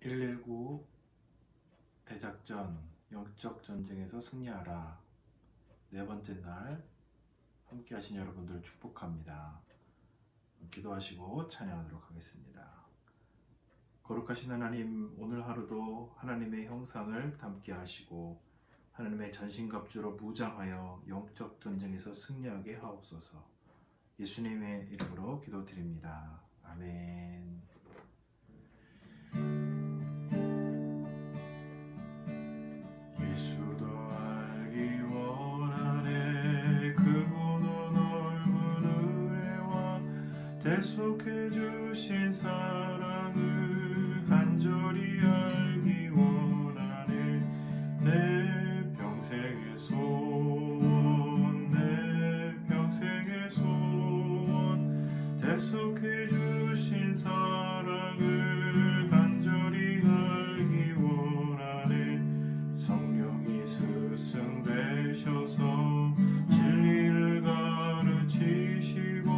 119 대작전 영적 전쟁에서 승리하라. 네 번째 날 함께 하신 여러분들을 축복합니다. 기도하시고 찬양하도록 하겠습니다. 거룩하신 하나님, 오늘 하루도 하나님의 형상을 담게 하시고 하나님의 전신갑주로 무장하여 영적 전쟁에서 승리하게 하옵소서. 예수님의 이름으로 기도드립니다. 아멘. 예수도 알기 원하네. 크고도 넓은 은혜와 대속해 주신 사랑을 간절히 알기 원하네. 내 평생의 소원, 내 평생의 소원, 대속해 주신 사랑을 간절히 알기 원하네. 성령이 스승되셔서 진리를 가르치시고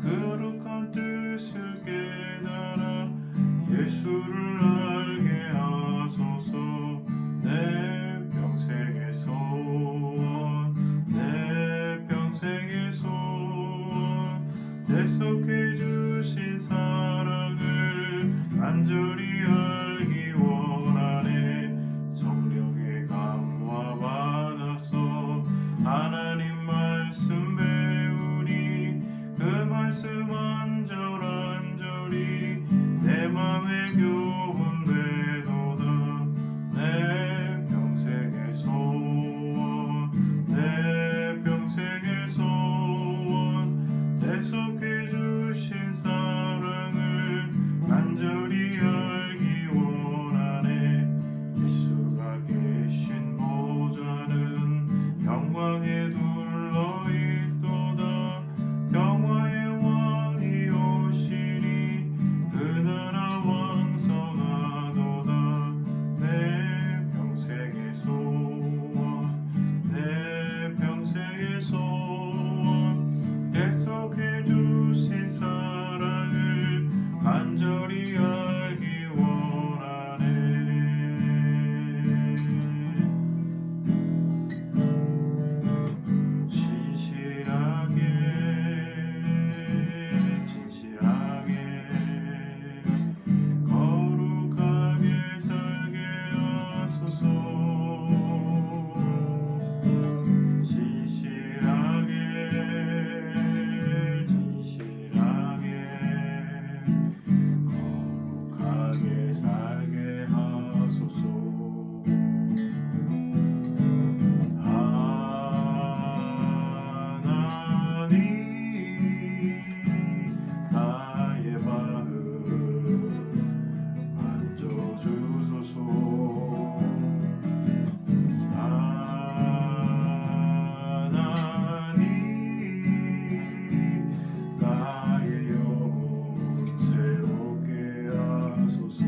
거룩한 뜻을 깨달아 예수를 알게 하소서. 내 평생의 소원, 내 평생의 소원, 대속해 주신 사랑을 간절히 알기 원하네. 성령의 감화 받아서 하나님 말씀 배우니 그 말씀 안절안절히 내 맘에 교훈되도다. 내 평생의 소원, 내 평생의 소원, 대속해 주신 사랑을 간절히 알기 원하네. 예수가 계신 보좌는 영광에 둘러있도다. 평화의 왕이 오시니 그 나라 왕성하도다. 내 평생의 소원, 내 평생의 소원, 대속해 주신 사랑을 간절히 알기 원하네. 진실하게 진실하게 거룩하게 살게 하소서. 진실하게 진실하게 거룩하게 살게 하소서. 하나님, 나의 마음 만져주소서. 하나님, 나의 영혼 새롭게 하소서.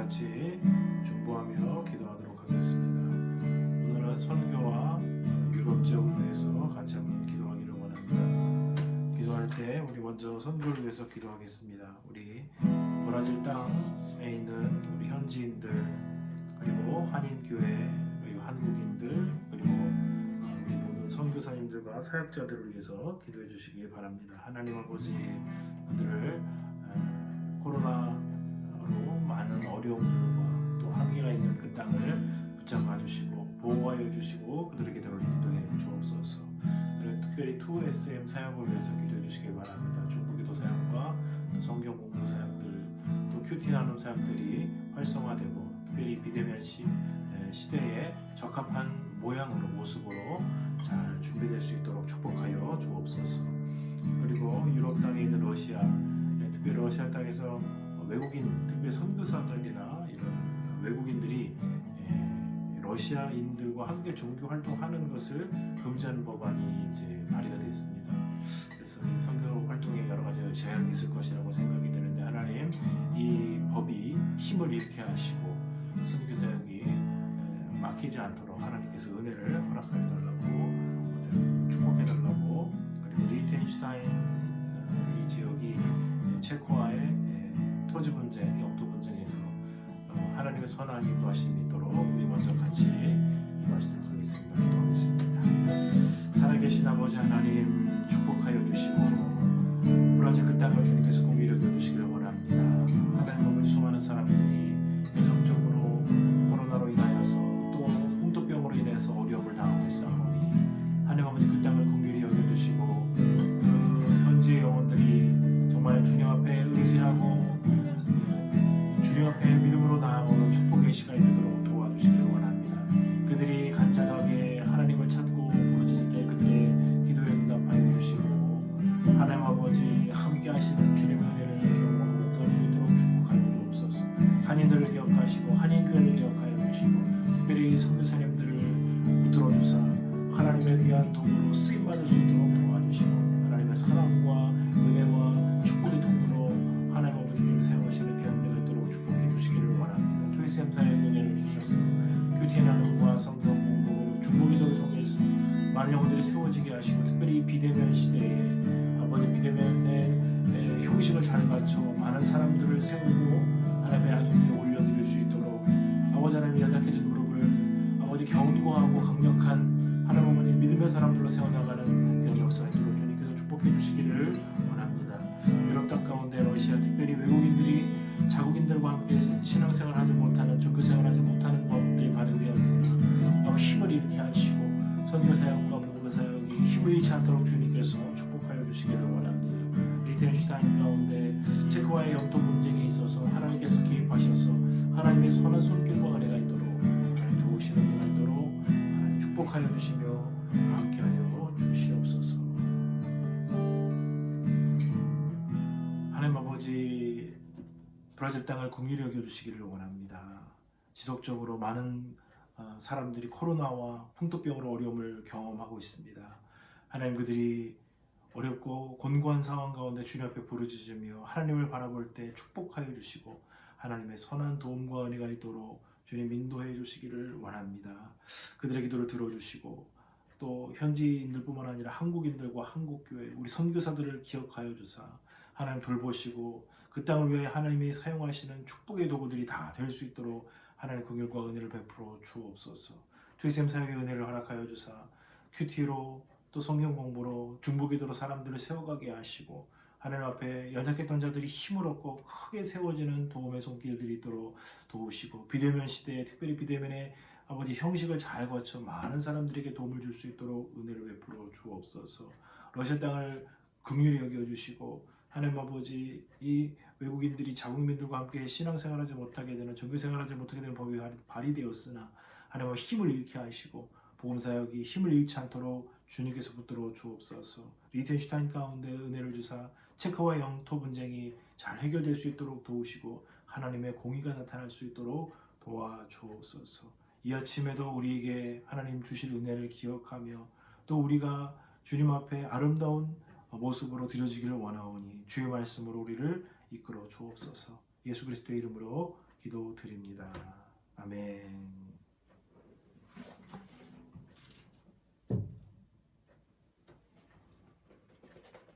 같이 중보하며 기도하도록 하겠습니다. 오늘은 선교와 유럽 지역을 위해서 같이 한번 기도하기를 원합니다. 기도할 때 우리 먼저 선교를 위해서 기도하겠습니다. 우리 브라질 땅에 있는 우리 현지인들, 그리고 한인교회, 그리고 한국인들, 그리고 우리 모든 선교사님들과 사역자들을 위해서 기도해 주시기 바랍니다. 하나님 아버지, 그들을 코로나로 많은 어려움들과 또 한계가 있는 그 땅을 붙잡아 주시고 보호하여 주시고 그들의 기도를 인도해 주옵소서. 특별히 2SM 사역을 위해서 기도해 주시기 바랍니다. 중보기도 사역과 또 성경 공부 사역들, 또 큐티 나눔 사역들이 활성화되고 특별히 비대면 시대에 적합한 모양으로 모습으로 잘 준비될 수 있도록 축복하여 주옵소서. 그리고 유럽 땅에 있는 러시아, 특별히 러시아 땅에서 외국인, 특별히 선교사들이나 이런 외국인들이 러시아인들과 함께 종교 활동하는 것을 금지하는 법안이 이제 발의가 됐습니다. 그래서 이 선교 활동에 여러 가지 제약이 있을 것이라고 생각이 드는데, 하나님 이 법이 힘을 잃게 하시고 선교 사역이 막히지 않도록 하나님께서 은혜를 허락해 달라고 축복해 달라고. 그리고 리텐슈타인 이 지역이 체코와의 토지 분쟁, 영토 분쟁에서 하나님의 선한 인도하심이 있도록 우리 먼저 같이 기도하시도록 하겠습니다. 기도하겠습니다. 살아계신 아버지 하나님, 축복하여 주시고 브라질 그 땅을 주님께서 공의를 여겨주시기를 원합니다. 하나님 아버지, 수많은 사람들이 계속적으로 코로나로 인하여서 또 풍토병으로 인해서 어려움을 당하고 있사오니 하나님 아버지, 그 땅을 공의를 여겨주시고 그 현지의 영혼들이 정말 주님 앞에 의지하고 주님 앞에 믿음으로 나아오는 축복의 시간이 되도록 도와주시기를 원합니다. 그들이 간절하게 하나님을 찾고 부르짖을 때 그들의 기도에 응답하여 주시고 하나님 아버지, 함께 하시는 주님의 은혜를 경험하고 얻을 수 있도록 축복하여 주옵소서. 한인들을 기억하시고 한인교회를 기억하여 주시고 특별히 선교사님들을 붙들어 주사 하나님의 귀한 도구로 쓰임받을 수 있도록 도와주시고 하나님의 사랑과 은혜와 축복의 통로로 하나님 아버지를 세우시는 견례가 있도록 축복해 주시기를 원합니다. 토이샘 사의 은혜를 주셔서 큐티 나눔과 성경 공부, 중보기도를 통해서 많은 영혼들이 세워지게 하시고 특별히 비대면 시대에 아버지 비대면의 형식을 잘 갖춰 많은 사람들을 세우고 하나님의 양육에 올려드릴 수 있도록 아버지 하나님의 연약해진 무릎을 아버지 견고하고 강력한 하나님 아버지 믿음의 사람들로 세워나가는 그런 역사가 있도록 주님께서 축복해 주시기를 원합니다. 유럽 땅 가운데 러시아, 특별히 외국인들이 자국인들과 함께 신앙생활을 하지 못하는, 종교생활을 하지 못하는 법들이 발효되었으나 힘을 잃게 하시고 선교사역과 복음사역이 힘을 잃지 않도록 주님께서 축복하여 주시기를 원합니다. 리텐슈타인 가운데 체코와의 영토 분쟁에 있어서 하나님께서 개입하셔서 하나님의 선한 손길과 은혜가 있도록 하나님 도우시는 은혜가 있도록 하나님 축복하여 주시며 함께하여 주시옵소서. 하나님 아버지, 브라질 땅을 긍휼히 여겨주시기를 원합니다. 지속적으로 많은 사람들이 코로나와 풍토병으로 어려움을 경험하고 있습니다. 하나님, 그들이 어렵고 곤고한 상황 가운데 주님 앞에 부르짖으며 하나님을 바라볼 때 축복하여 주시고 하나님의 선한 도움과 은혜가 있도록 주님 인도해 주시기를 원합니다. 그들의 기도를 들어주시고 또 현지인들뿐만 아니라 한국인들과 한국교회, 우리 선교사들을 기억하여 주사 하나님 돌보시고 그 땅을 위해 하나님이 사용하시는 축복의 도구들이 다 될 수 있도록 하나님 긍휼과 은혜를 베풀어 주옵소서. 투이샘 사역의 은혜를 허락하여 주사 큐티로 또 성경 공부로 중보기도로 사람들을 세워가게 하시고 하나님 앞에 연약했던 자들이 힘을 얻고 크게 세워지는 도움의 손길들이 있도록 도우시고 비대면 시대에 특별히 비대면의 아버지 형식을 잘 거쳐 많은 사람들에게 도움을 줄 수 있도록 은혜를 베풀어 주옵소서. 러시아 땅을 긍휼히 여겨주시고 하나님 아버지, 이 외국인들이 자국민들과 함께 신앙생활하지 못하게 되는, 종교생활하지 못하게 되는 법이 발의되었으나 하나님 힘을 잃게 하시고 복음사역이 힘을 잃지 않도록 주님께서 붙들어 주옵소서. 리텐슈타인 가운데 은혜를 주사 체코와 영토 분쟁이 잘 해결될 수 있도록 도우시고 하나님의 공의가 나타날 수 있도록 도와주옵소서. 이 아침에도 우리에게 하나님 주실 은혜를 기억하며 또 우리가 주님 앞에 아름다운 모습으로 드려지기를 원하오니 주의 말씀으로 우리를 이끌어 주옵소서. 예수 그리스도의 이름으로 기도드립니다. 아멘.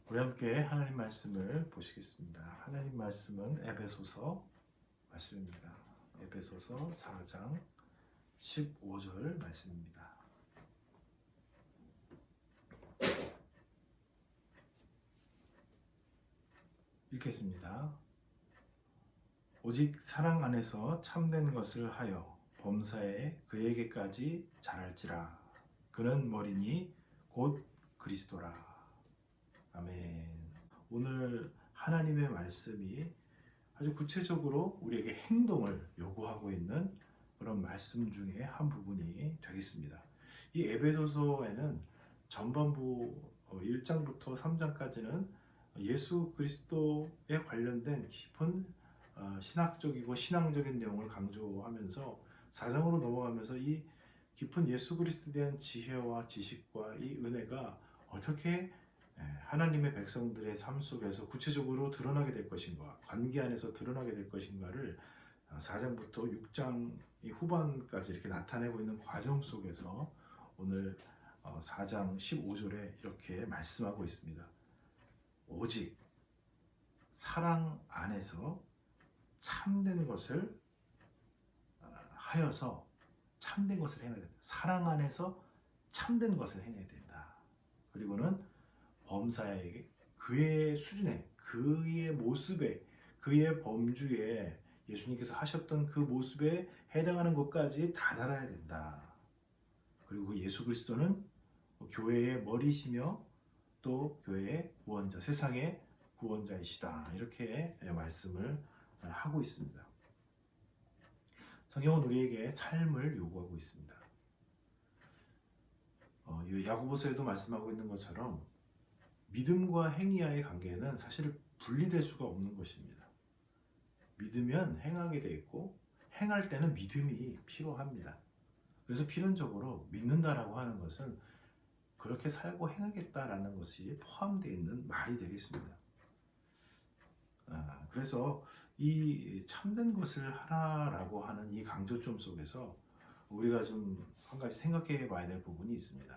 우리 함께 하나님 말씀을 보시겠습니다. 하나님 말씀은 에베소서 말씀입니다. 에베소서 4장 15절 말씀입니다. 읽겠습니다. 오직 사랑 안에서 참된 것을 하여 범사에 그에게까지 자랄지라. 그는 머리니 곧 그리스도라. 아멘. 오늘 하나님의 말씀이 아주 구체적으로 우리에게 행동을 요구하고 있는 그런 말씀 중에 한 부분이 되겠습니다. 이 에베소서에는 전반부 1장부터 3장까지는 예수 그리스도에 관련된 깊은 신학적이고 신앙적인 내용을 강조하면서 4장으로 넘어가면서 이 깊은 예수 그리스도에 대한 지혜와 지식과 이 은혜가 어떻게 하나님의 백성들의 삶 속에서 구체적으로 드러나게 될 것인가, 관계 안에서 드러나게 될 것인가를 4장부터 6장 후반까지 이렇게 나타내고 있는 과정 속에서 오늘 4장 15절에 이렇게 말씀하고 있습니다. 오직 사랑 안에서 참된 것을 하여서 참된 것을 행해야 된다. 사랑 안에서 참된 것을 행해야 된다. 그리고는 범사에게 그의 수준에, 그의 모습에, 그의 범주에 예수님께서 하셨던 그 모습에 해당하는 것까지 다 달아야 된다. 그리고 예수 그리스도는 교회의 머리시며 또 교회의 구원자, 세상의 구원자이시다. 이렇게 말씀을 하고 있습니다. 성경은 우리에게 삶을 요구하고 있습니다. 야고보서에도 말씀하고 있는 것처럼 믿음과 행위와의 관계는 사실 분리될 수가 없는 것입니다. 믿으면 행하게 돼 있고 행할 때는 믿음이 필요합니다. 그래서 필연적으로 믿는다라고 하는 것은 그렇게 살고 행하겠다라는 것이 포함되어 있는 말이 되겠습니다. 그래서 이 참된 것을 하라라고 하는 이 강조점 속에서 우리가 좀 한 가지 생각해 봐야 될 부분이 있습니다.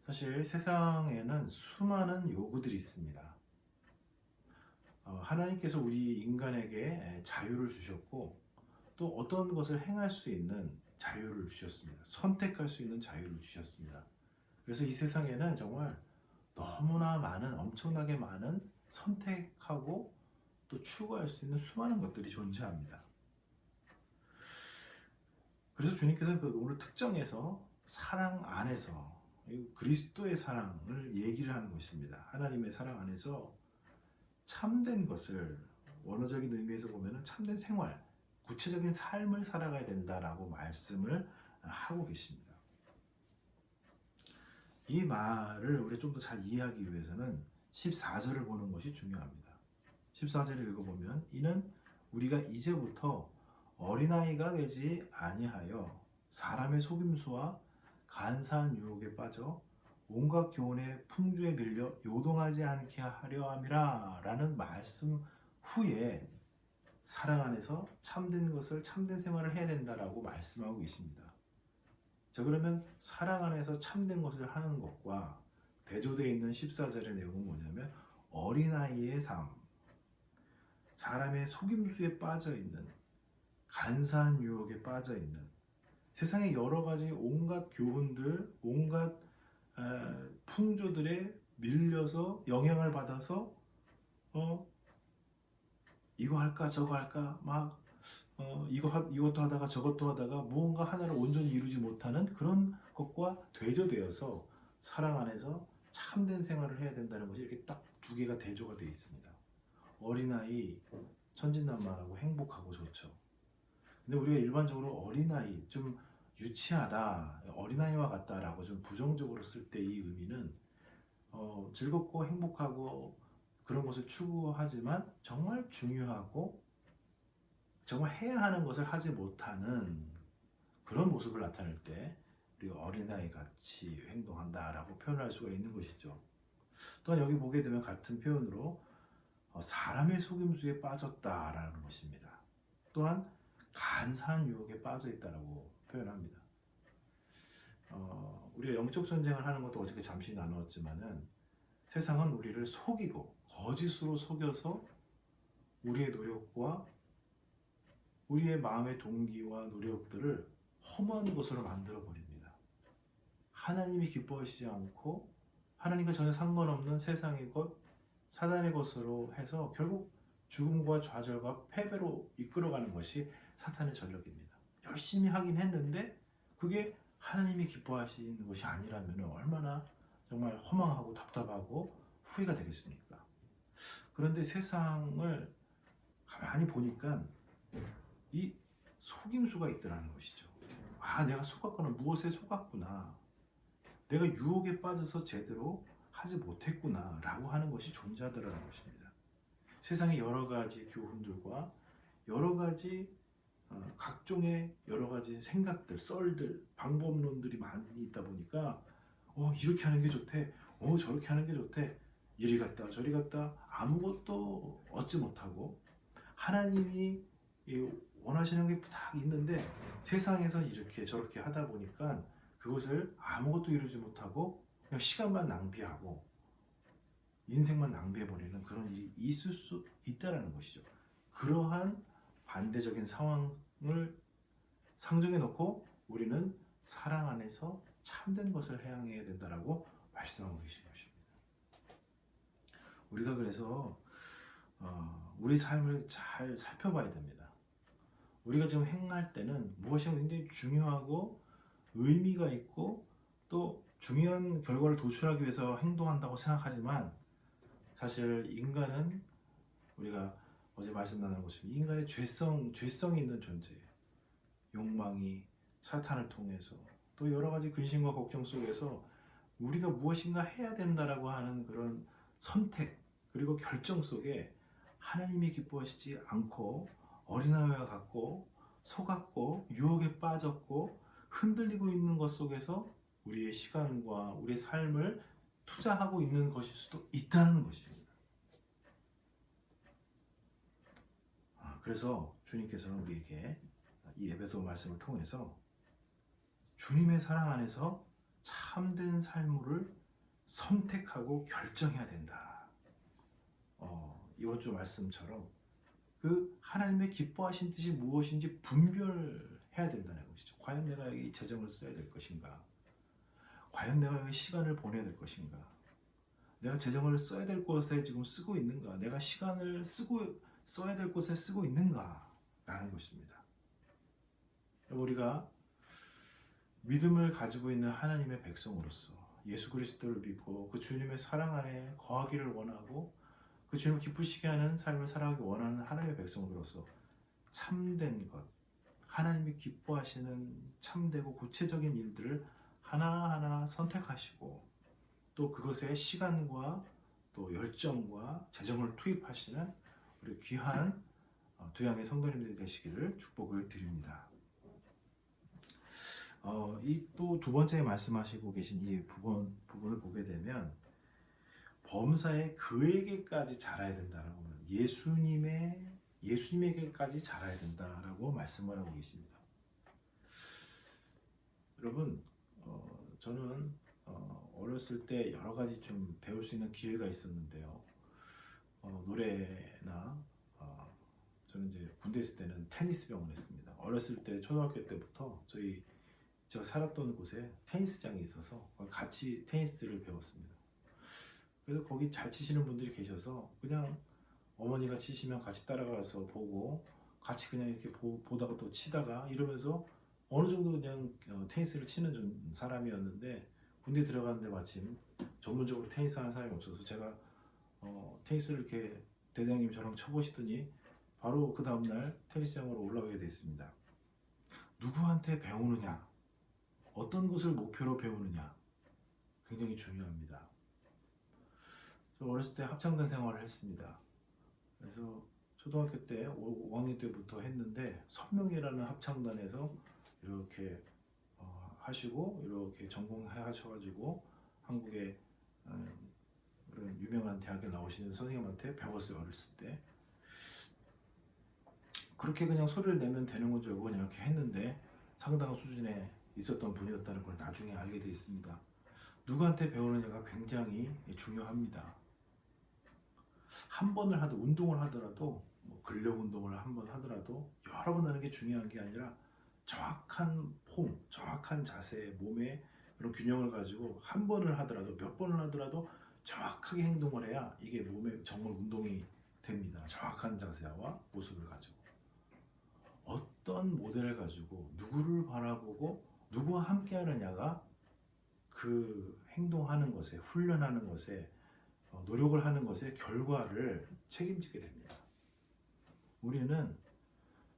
사실 세상에는 수많은 요구들이 있습니다. 하나님께서 우리 인간에게 자유를 주셨고 또 어떤 것을 행할 수 있는 자유를 주셨습니다. 선택할 수 있는 자유를 주셨습니다. 그래서 이 세상에는 정말 너무나 많은, 엄청나게 많은 선택하고 또 추구할 수 있는 수많은 것들이 존재합니다. 그래서 주님께서 오늘 특정해서 사랑 안에서 그리스도의 사랑을 얘기를 하는 것입니다. 하나님의 사랑 안에서 참된 것을 원어적인 의미에서 보면 참된 생활, 구체적인 삶을 살아가야 된다라고 말씀을 하고 계십니다. 이 말을 우리 좀 더 잘 이해하기 위해서는 14절을 보는 것이 중요합니다. 14절을 읽어보면 이는 우리가 이제부터 어린아이가 되지 아니하여 사람의 속임수와 간사한 유혹에 빠져 온갖 교훈의 풍조에 밀려 요동하지 않게 하려 함이라 라는 말씀 후에 사랑 안에서 참된 것을, 참된 생활을 해야 된다라고 말씀하고 계십니다. 자, 그러면 사랑 안에서 참된 것을 하는 것과 대조되어 있는 14절의 내용은 뭐냐면 어린아이의 삶, 사람의 속임수에 빠져있는, 간사한 유혹에 빠져있는, 세상의 여러 가지 온갖 교훈들, 온갖 풍조들에 밀려서 영향을 받아서 이거 할까 저거 할까 막 이것도 하다가 저것도 하다가 무언가 하나를 온전히 이루지 못하는 그런 것과 대조되어서 사랑 안에서 참된 생활을 해야 된다는 것이 이렇게 딱 두 개가 대조가 되어 있습니다. 어린아이 천진난만하고 행복하고 좋죠. 근데 우리가 일반적으로 어린아이 좀 유치하다, 어린아이와 같다라고 좀 부정적으로 쓸 때 이 의미는 즐겁고 행복하고 그런 것을 추구하지만 정말 중요하고 정말 해야 하는 것을 하지 못하는 그런 모습을 나타낼 때 우리가 어린아이 같이 행동한다라고 표현할 수가 있는 것이죠. 또한 여기 보게 되면 같은 표현으로 사람의 속임수에 빠졌다라는 것입니다. 또한 간사한 유혹에 빠져 있다라고 표현합니다. 우리가 영적 전쟁을 하는 것도 어저께 잠시 나누었지만은 세상은 우리를 속이고 거짓으로 속여서 우리의 노력과 우리의 마음의 동기와 노력들을 허무한 것으로 만들어 버립니다. 하나님이 기뻐하시지 않고 하나님과 전혀 상관없는 세상의 것, 사단의 것으로 해서 결국 죽음과 좌절과 패배로 이끌어가는 것이 사탄의 전력입니다. 열심히 하긴 했는데 그게 하나님이 기뻐하시는 것이 아니라면 얼마나 정말 허망하고 답답하고 후회가 되겠습니까? 그런데 세상을 가만히 보니까 이 속임수가 있더라는 것이죠. 아, 내가 속았구나. 무엇에 속았구나. 내가 유혹에 빠져서 제대로 하지 못했구나 라고 하는 것이 존재하더라는 것입니다. 세상에 여러 가지 교훈들과 여러 가지 각종의 여러 가지 생각들, 썰들, 방법론들이 많이 있다 보니까 이렇게 하는 게 좋대, 저렇게 하는 게 좋대, 이리 갔다 저리 갔다 아무것도 얻지 못하고 하나님이 원하시는 게 딱 있는데 세상에서 이렇게 저렇게 하다 보니까 그것을 아무것도 이루지 못하고 그냥 시간만 낭비하고 인생만 낭비해버리는 그런 일이 있을 수 있다는 것이죠. 그러한 반대적인 상황을 상정해 놓고 우리는 사랑 안에서 참된 것을 향해야 된다라고 말씀하고 계신 것입니다. 우리가 그래서 우리 삶을 잘 살펴봐야 됩니다. 우리가 지금 행할 때는 무엇이 굉장히 중요하고 의미가 있고 또 중요한 결과를 도출하기 위해서 행동한다고 생각하지만 사실 인간은 우리가 어제 말씀 나눈 것처럼 인간의 죄성이 있는 존재예요. 욕망이 사탄을 통해서 또 여러 가지 근심과 걱정 속에서 우리가 무엇인가 해야 된다라고 하는 그런 선택 그리고 결정 속에 하나님이 기뻐하시지 않고 어린아이와 같고 속았고 유혹에 빠졌고 흔들리고 있는 것 속에서 우리의 시간과 우리의 삶을 투자하고 있는 것일 수도 있다는 것입니다. 그래서 주님께서는 우리에게 이 에베소 말씀을 통해서 주님의 사랑 안에서 참된 삶을 선택하고 결정해야 된다. 이번 주 말씀처럼 그 하나님의 기뻐하신 뜻이 무엇인지 분별해야 된다는 것이죠. 과연 내가 여기 재정을 써야 될 것인가? 과연 내가 여기 시간을 보내야 될 것인가? 내가 재정을 써야 될 곳에 지금 쓰고 있는가? 내가 시간을 써야 될 곳에 쓰고 있는가? 라는 것입니다. 우리가 믿음을 가지고 있는 하나님의 백성으로서 예수 그리스도를 믿고 그 주님의 사랑 안에 거하기를 원하고 그 주님을 기쁘시게 하는 삶을 살아가기 원하는 하나님의 백성으로서 참된 것, 하나님이 기뻐하시는 참되고 구체적인 일들을 하나하나 선택하시고 또 그것에 시간과 또 열정과 재정을 투입하시는 우리 귀한 두 양의 성도님들이 되시기를 축복을 드립니다. 이 또 두 번째 말씀하시고 계신 이 부분을 보게 되면 범사에 그에게까지 자라야 된다라고 예수님에게까지 자라야 된다라고 말씀을 하고 계십니다. 여러분, 저는 어렸을 때 여러 가지 좀 배울 수 있는 기회가 있었는데요. 노래나 저는 이제 군대 있을 때는 테니스 병을 했습니다. 어렸을 때 초등학교 때부터 제가 살았던 곳에 테니스장이 있어서 같이 테니스를 배웠습니다. 그래서 거기 잘 치시는 분들이 계셔서 그냥 어머니가 치시면 같이 따라가서 보고 같이 그냥 이렇게 보다가 또 치다가 이러면서 어느 정도 그냥 테니스를 치는 사람이었는데 군대 들어갔는데 마침 전문적으로 테니스 하는 사람이 없어서 제가 테니스를 이렇게 대장님처럼 쳐보시더니 바로 그 다음날 테니스장으로 올라가게 됐습니다. 누구한테 배우느냐, 어떤 것을 목표로 배우느냐 굉장히 중요합니다. 저 어렸을 때 합창단 생활을 했습니다. 그래서 초등학교 때 5학년 때부터 했는데 선명이라는 합창단에서 이렇게 하시고 이렇게 전공해 하셔가지고 한국의 그런 유명한 대학에 나오시는 선생님한테 배웠어요. 어렸을 때. 그렇게 그냥 소리를 내면 되는 건 줄 알고 그냥 이렇게 했는데 상당한 수준에 있었던 분이었다는 걸 나중에 알게 되어 있습니다. 누구한테 배우느냐가 굉장히 중요합니다. 한 번을 하도 운동을 하더라도 뭐 근력 운동을 한 번 하더라도 여러 번 하는 게 중요한 게 아니라 정확한 폼, 정확한 자세, 몸의 그런 균형을 가지고 한 번을 하더라도 몇 번을 하더라도 정확하게 행동을 해야 이게 몸에 정말 운동이 됩니다. 정확한 자세와 모습을 가지고 어떤 모델을 가지고 누구를 바라보고 누구와 함께 하느냐가 그 행동하는 것에 훈련하는 것에 노력을 하는 것의 결과를 책임지게 됩니다. 우리는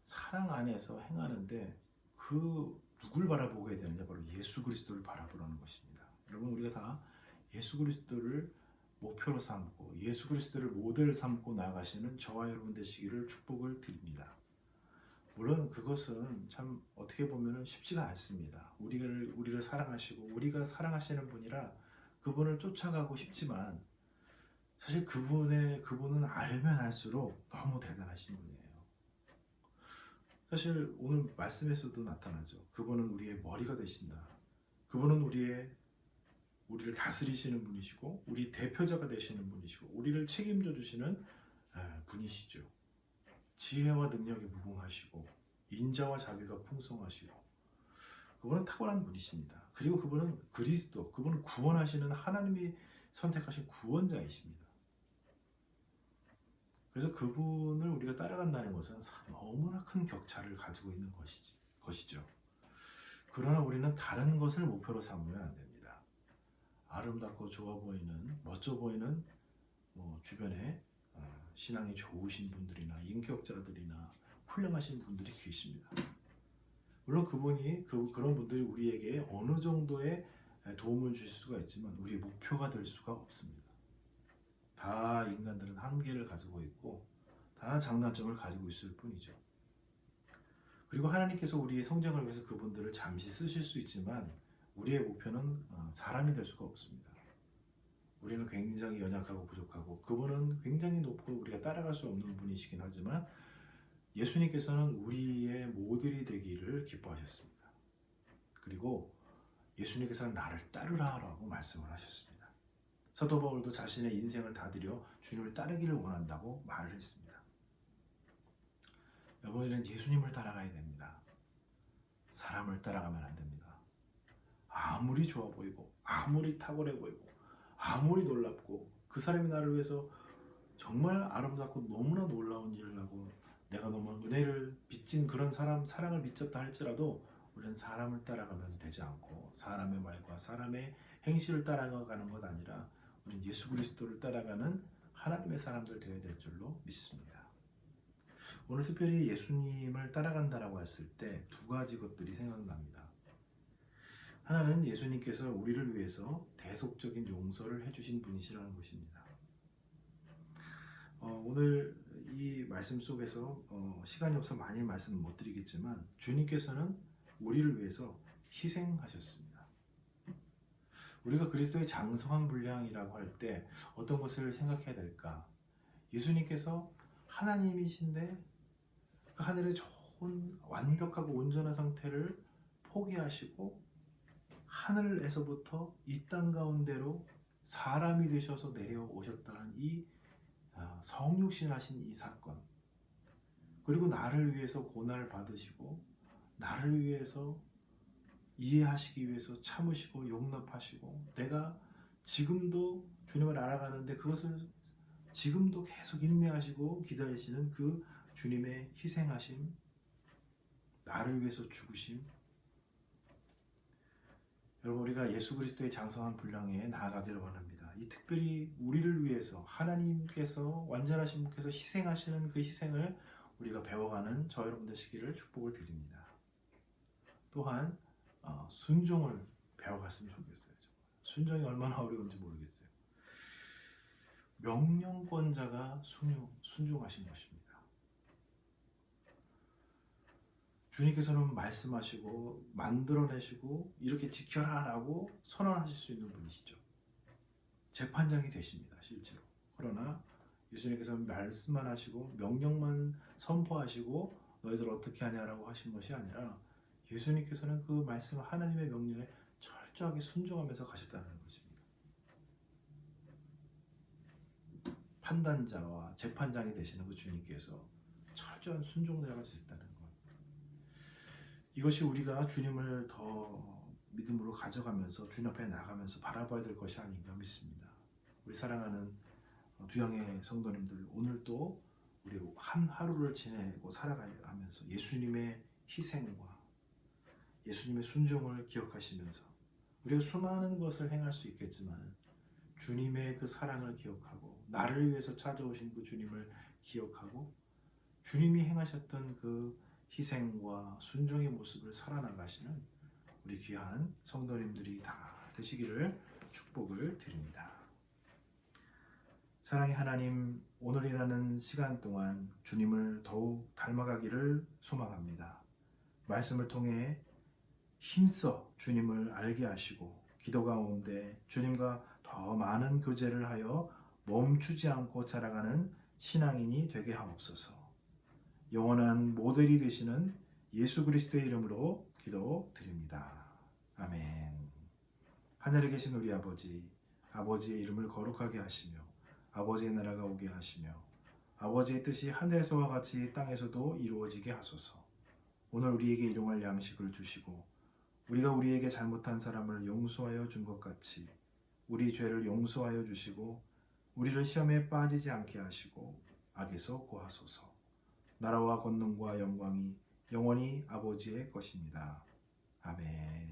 사랑 안에서 행하는데 그 누굴 바라보게 되느냐 바로 예수 그리스도를 바라보라는 것입니다. 여러분 우리가 다 예수 그리스도를 목표로 삼고 예수 그리스도를 모델 삼고 나아가시는 저와 여러분 되시기를 축복을 드립니다. 물론 그것은 참 어떻게 보면 쉽지가 않습니다. 우리를 사랑하시고 우리가 사랑하시는 분이라 그분을 쫓아가고 싶지만 사실 그분은 알면 알수록 너무 대단하신 분이에요. 사실 오늘 말씀에서도 나타나죠. 그분은 우리의 머리가 되신다. 그분은 우리를 다스리시는 분이시고 우리 대표자가 되시는 분이시고 우리를 책임져 주시는 분이시죠. 지혜와 능력이 무궁하시고 인자와 자비가 풍성하시고 그분은 탁월한 분이십니다. 그리고 그분은 그리스도, 그분은 구원하시는 하나님이 선택하신 구원자이십니다. 그래서 그분을 우리가 따라간다는 것은 너무나 큰 격차를 가지고 있는 것이죠. 그러나 우리는 다른 것을 목표로 삼으면 안 됩니다. 아름답고 좋아 보이는, 멋져 보이는 주변에 신앙이 좋으신 분들이나 인격자들이나 훌륭하신 분들이 계십니다. 물론 그런 분들이 우리에게 어느 정도의 도움을 줄 수가 있지만 우리의 목표가 될 수가 없습니다. 다 인간들은 한계를 가지고 있고 다 장단점을 가지고 있을 뿐이죠. 그리고 하나님께서 우리의 성장을 위해서 그분들을 잠시 쓰실 수 있지만 우리의 목표는 사람이 될 수가 없습니다. 우리는 굉장히 연약하고 부족하고 그분은 굉장히 높고 우리가 따라갈 수 없는 분이시긴 하지만 예수님께서는 우리의 모델이 되기를 기뻐하셨습니다. 그리고 예수님께서는 나를 따르라라고 말씀을 하셨습니다. 사도 바울도 자신의 인생을 다드려 주님을 따르기를 원한다고 말을 했습니다. 여러분은 예수님을 따라가야 됩니다. 사람을 따라가면 안 됩니다. 아무리 좋아 보이고 아무리 탁월해 보이고 아무리 놀랍고 그 사람이 나를 위해서 정말 아름답고 너무나 놀라운 일을 하고 내가 너무 은혜를 빚진 그런 사랑을 빚졌다 할지라도 우리는 사람을 따라가면 되지 않고 사람의 말과 사람의 행실을 따라가는 것 아니라 우리는 예수 그리스도를 따라가는 하나님의 사람들 되어야 될 줄로 믿습니다. 오늘 특별히 예수님을 따라간다라고 했을 때 두 가지 것들이 생각납니다. 하나는 예수님께서 우리를 위해서 대속적인 용서를 해주신 분이시라는 것입니다. 오늘 이 말씀 속에서 시간이 없어 많이 말씀 못 드리겠지만 주님께서는 우리를 위해서 희생하셨습니다. 우리가 그리스도의 장성한 분량이라고 할 때 어떤 것을 생각해야 될까? 예수님께서 하나님이신데 그 하늘의 좋은 완벽하고 온전한 상태를 포기하시고 하늘에서부터 이 땅 가운데로 사람이 되셔서 내려오셨다는 이 성육신하신 이 사건, 그리고 나를 위해서 고난을 받으시고 나를 위해서 이해하시기 위해서 참으시고 용납하시고 내가 지금도 주님을 알아가는데 그것을 지금도 계속 인내하시고 기다리시는 그 주님의 희생하심, 나를 위해서 죽으심. 여러분 우리가 예수 그리스도의 장성한 분량에 나아가기를 원합니다. 이 특별히 우리를 위해서 하나님께서 완전하신 분께서 희생하시는 그 희생을 우리가 배워가는 저 여러분 되시기를 축복을 드립니다. 또한 순종을 배워갔으면 좋겠어요. 순종이 얼마나 어려운지 모르겠어요. 명령권자가 순종하신 것입니다. 주님께서는 말씀하시고 만들어내시고 이렇게 지켜라라고 선언하실 수 있는 분이시죠. 재판장이 되십니다. 실제로. 그러나 예수님께서는 말씀만 하시고 명령만 선포하시고 너희들 어떻게 하냐라고 하신 것이 아니라 예수님께서는 그 말씀 하나님의 명령에 철저하게 순종하면서 가셨다는 것입니다. 판단자와 재판장이 되시는 그 주님께서 철저한 순종자가 되셨다는 것. 이것이 우리가 주님을 더 믿음으로 가져가면서 주님 앞에 나가면서 바라봐야 될 것이 아닌가 믿습니다. 우리 사랑하는 두양의 성도님들, 오늘도 우리 한 하루를 지내고 살아가면서 예수님의 희생과 예수님의 순종을 기억하시면서 우리가 수많은 것을 행할 수 있겠지만 주님의 그 사랑을 기억하고 나를 위해서 찾아오신 그 주님을 기억하고 주님이 행하셨던 그 희생과 순종의 모습을 살아나가시는 우리 귀한 성도님들이 다 되시기를 축복을 드립니다. 사랑의 하나님, 오늘이라는 시간 동안 주님을 더욱 닮아가기를 소망합니다. 말씀을 통해 힘써 주님을 알게 하시고 기도 가운데 주님과 더 많은 교제를 하여 멈추지 않고 자라가는 신앙인이 되게 하옵소서. 영원한 모델이 되시는 예수 그리스도의 이름으로 기도드립니다. 아멘. 하늘에 계신 우리 아버지, 아버지의 이름을 거룩하게 하시며 아버지의 나라가 오게 하시며 아버지의 뜻이 하늘에서와 같이 땅에서도 이루어지게 하소서. 오늘 우리에게 일용할 양식을 주시고 우리가 우리에게 잘못한 사람을 용서하여 준 것 같이 우리 죄를 용서하여 주시고 우리를 시험에 빠지지 않게 하시고 악에서 구하소서. 나라와 권능과 영광이 영원히 아버지의 것입니다. 아멘.